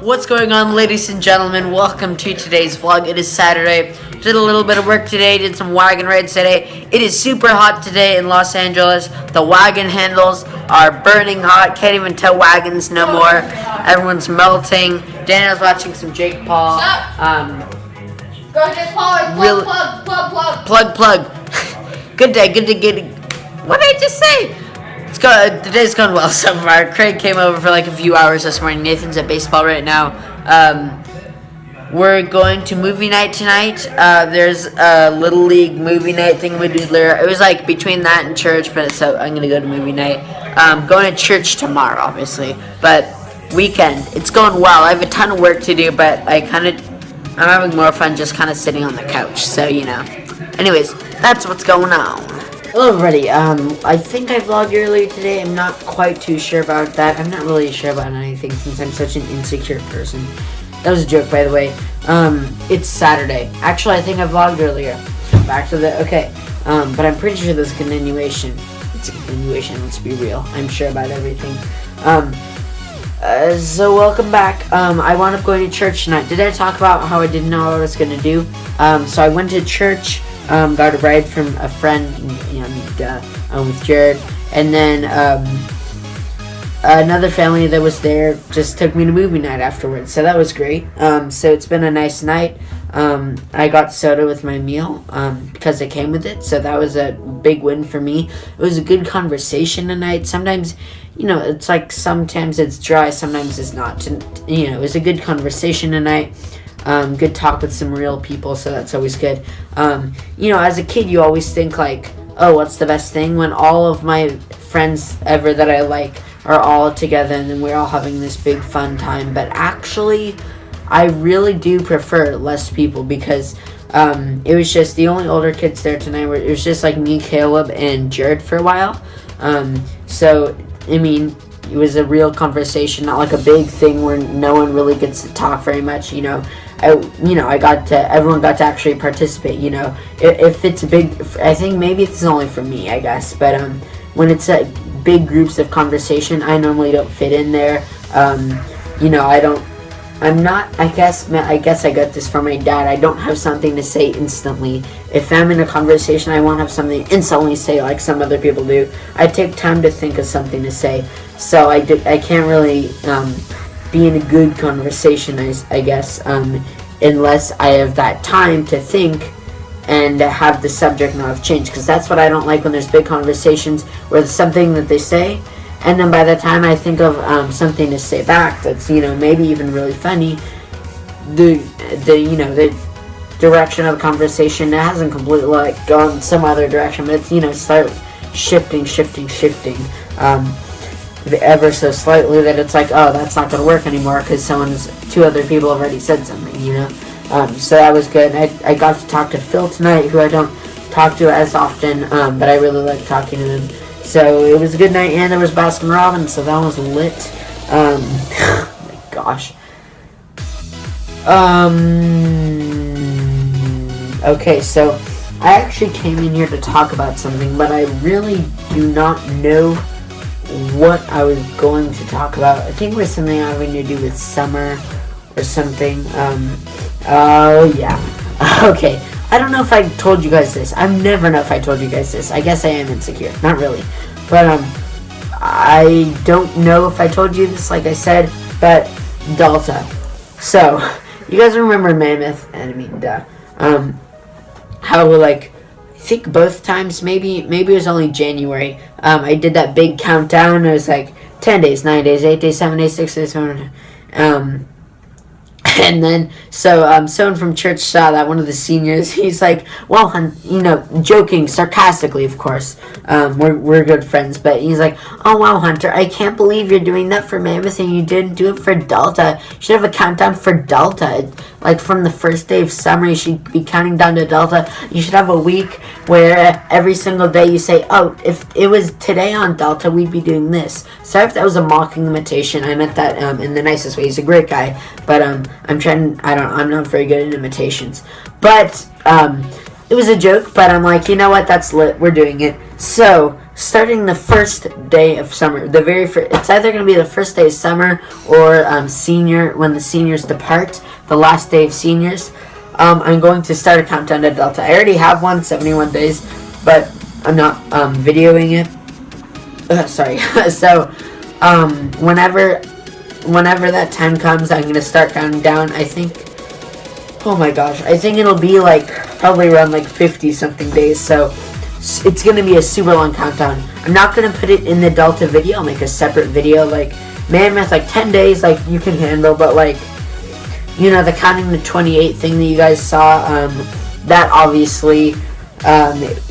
What's going on, ladies and gentlemen? Welcome to today's vlog. It is Saturday. Did a little bit of work today, did some wagon rides today. It is super hot today in Los Angeles. The wagon handles are burning hot. Can't even tow wagons no more. Everyone's melting. Daniel's watching some Jake Paul. Go get Paul. Plug. Good day. What did I just say? Today's going well so far. Craig came over for like a few hours this morning. Nathan's at baseball right now. We're going to movie night tonight. There's a Little League movie night thing we do later. It was like between that and church, but so I'm going to go to movie night. Going to church tomorrow, obviously. But weekend, it's going well. I have a ton of work to do, but I'm having more fun just kind of sitting on the couch. So, you know. Anyways, that's what's going on. Hello everybody, I think I vlogged earlier today. I'm not quite too sure about that. I'm not really sure about anything since I'm such an insecure person. That was a joke, by the way. It's Saturday. Actually, I think I vlogged earlier. Back to the, okay. But I'm pretty sure there's a continuation. It's a continuation, let's be real. I'm sure about everything. So welcome back. I wound up going to church tonight. Did I talk about how I didn't know what I was going to do? So I went to church. Got a ride from a friend, with Jared, and then another family that was there just took me to movie night afterwards, so that was great. So it's been a nice night. I got soda with my meal because it came with it, so that was a big win for me. It was a good conversation tonight. Sometimes, it's like sometimes it's dry, sometimes it's not. It was a good conversation tonight. Good talk with some real people, so that's always good. As a kid, you always think like, oh, what's the best thing? When all of my friends ever that I like are all together and then we're all having this big fun time. But actually, I really do prefer less people because it was just the only older kids there tonight. It was just like me, Caleb, and Jared for a while. It was a real conversation, not like a big thing where no one really gets to talk very much, everyone got to actually participate, if it's a big, I think maybe it's only for me, I guess, but, when it's big groups of conversation, I normally don't fit in there. I guess I got this from my dad. I don't have something to say instantly. If I'm in a conversation, I won't have something instantly say like some other people do. I take time to think of something to say. So I can't really be in a good conversation, I guess, unless I have that time to think and have the subject not have changed. Because that's what I don't like when there's big conversations where there's something that they say, and then by the time I think of something to say back that's, maybe even really funny, the direction of the conversation, it hasn't completely gone some other direction, but it's, start shifting ever so slightly that it's like, oh, that's not going to work anymore because two other people already said something, so that was good. I got to talk to Phil tonight, who I don't talk to as often, but I really like talking to him. So it was a good night, and there was Baskin Robbins, so that was lit. Oh my gosh. Okay, so I actually came in here to talk about something, but I really do not know what I was going to talk about. I think it was something having to do with summer or something. Oh yeah. Okay. I don't know if I told you guys this. I never know if I told you guys this. I guess I am insecure. Not really. But, I don't know if I told you this, like I said, but Delta. So, you guys remember Mammoth, how, I think both times, maybe it was only January, I did that big countdown. It was 10 days, 9 days, 8 days, 7 days, 6 days, 7 days, and then, someone from church saw that, one of the seniors, he's like, well, joking, sarcastically, of course, we're good friends, but he's like, oh, wow, Hunter, I can't believe you're doing that for Mammoth and you didn't do it for Delta. You should have a countdown for Delta. From the first day of summer, you should be counting down to Delta. You should have a week where every single day you say, oh, if it was today on Delta, we'd be doing this. Sorry if that was a mocking imitation. I meant that in the nicest way. He's a great guy, but I'm not very good at imitations. But it was a joke, but I'm like, you know what, that's lit, we're doing it. So starting the first day of summer. The very first, it's either going to be the first day of summer or when the seniors depart, the last day of seniors. I'm going to start a countdown to Delta. I already have one, 71 days, but I'm not videoing it. Sorry. So whenever that time comes, I'm going to start counting down. I think, oh my gosh, I think it'll be like probably around like 50 something days. So it's going to be a super long countdown. I'm not going to put it in the Delta video. I'll make a separate video. Like, Mammoth, like 10 days, like you can handle, but like, you know, the counting to 28 thing that you guys saw, that obviously,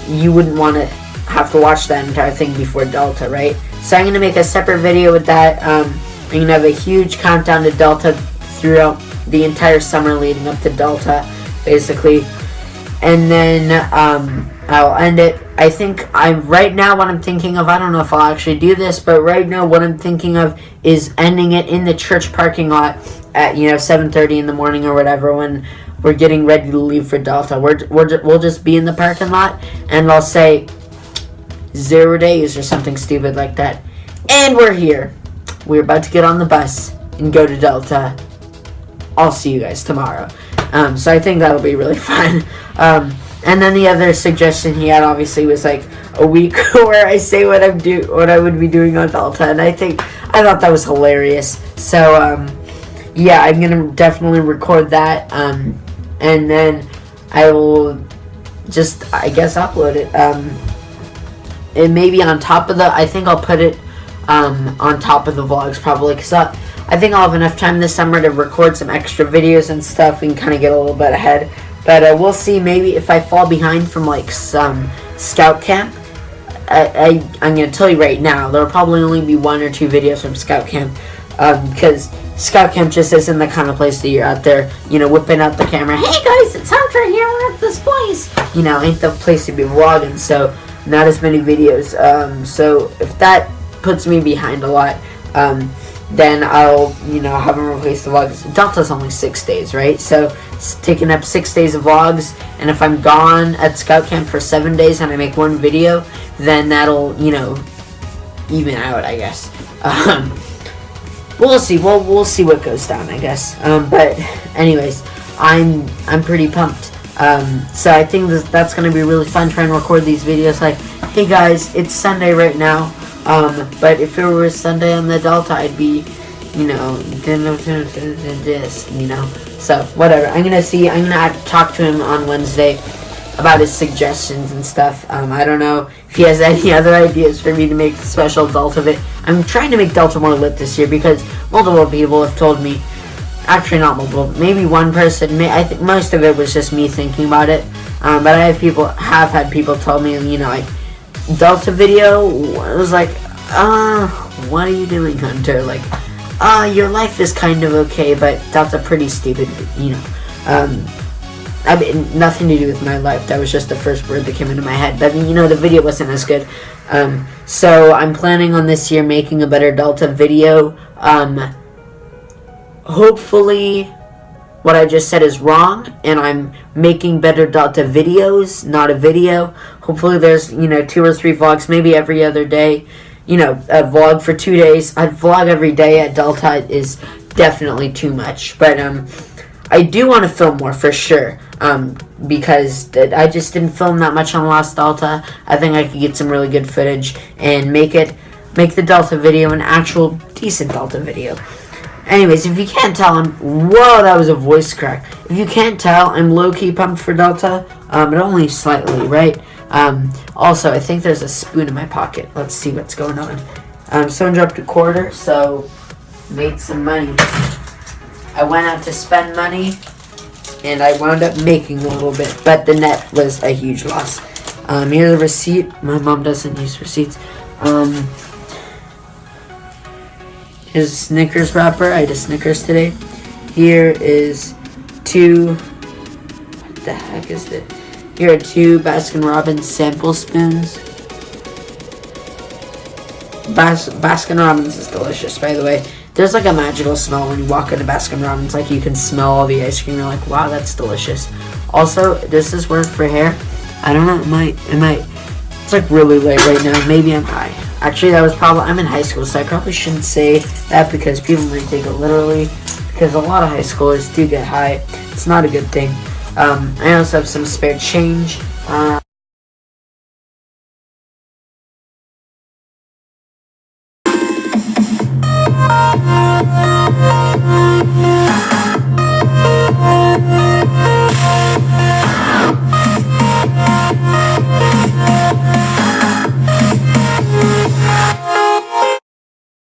you wouldn't want to have to watch that entire thing before Delta, right? So I'm going to make a separate video with that. I'm going to have a huge countdown to Delta throughout the entire summer leading up to Delta, basically. And then, I'll end it. I think right now what I'm thinking of, I don't know if I'll actually do this, but right now what I'm thinking of is ending it in the church parking lot at 7:30 in the morning or whatever, when we're getting ready to leave for Delta. We'll just be in the parking lot, and I'll say 0 days or something stupid like that, and we're here. We're about to get on the bus and go to Delta. I'll see you guys tomorrow. So I think that'll be really fun. And then the other suggestion he had obviously was like a week where I say what I would be doing on Delta, and I thought that was hilarious. So yeah, I'm gonna definitely record that, and then I will just, I guess, upload it. And maybe on top of I think I'll put it on top of the vlogs probably, because I think I'll have enough time this summer to record some extra videos and stuff. We can kind of get a little bit ahead. But we'll see. Maybe if I fall behind from like some scout camp, I'm going to tell you right now, there will probably only be 1 or 2 videos from scout camp, because scout camp just isn't the kind of place that you're out there, whipping out the camera. Hey guys, it's Hunter here. We're at this place. Ain't the place to be vlogging. So not as many videos. So if that puts me behind a lot, then I'll, have them replace the vlogs. Delta's only 6 days, right? So it's taking up 6 days of vlogs, and if I'm gone at scout camp for 7 days and I make 1 video, then that'll, even out, I guess. We'll see. We'll see what goes down, I guess. But anyways, I'm pretty pumped. So I think that's gonna be really fun, trying to record these videos. Like, hey guys, it's Sunday right now. But if it were Sunday on the Delta, I'd be, So, whatever. I'm gonna have to talk to him on Wednesday about his suggestions and stuff. I don't know if he has any other ideas for me to make the special Delta of it. I'm trying to make Delta more lit this year because multiple people have told me, actually not multiple, maybe one person, I think most of it was just me thinking about it. But I have had people tell me, Delta video was like, what are you doing, Hunter? Like, your life is kind of okay, but that's a pretty stupid, I mean, nothing to do with my life. That was just the first word that came into my head. But, the video wasn't as good. So I'm planning on this year making a better Delta video. Hopefully what I just said is wrong, and I'm making better Delta videos, not a video. Hopefully there's, 2 or 3 vlogs, maybe every other day. A vlog for 2 days. I'd vlog every day at Delta is definitely too much. But I do want to film more for sure. Because I just didn't film that much on last Delta. I think I could get some really good footage and make the Delta video an actual decent Delta video. Anyways, if you can't tell, whoa, that was a voice crack. If you can't tell, I'm low-key pumped for Delta, but only slightly, right? Also, I think there's a spoon in my pocket. Let's see what's going on. Someone dropped a quarter, so made some money. I went out to spend money, and I wound up making a little bit, but the net was a huge loss. Here's a receipt. My mom doesn't use receipts. Here's a Snickers wrapper. I had a Snickers today. Here is 2. What the heck is this? Here are 2 Baskin-Robbins sample spoons. Baskin-Robbins is delicious, by the way. There's like a magical smell when you walk into Baskin-Robbins. Like, you can smell all the ice cream. You're like, wow, that's delicious. Also, does this work for hair? I don't know. It might. It's like really late right now. Maybe I'm high. Actually, I'm in high school, so I probably shouldn't say that because people might take it literally. Because a lot of high schoolers do get high. It's not a good thing. I also have some spare change.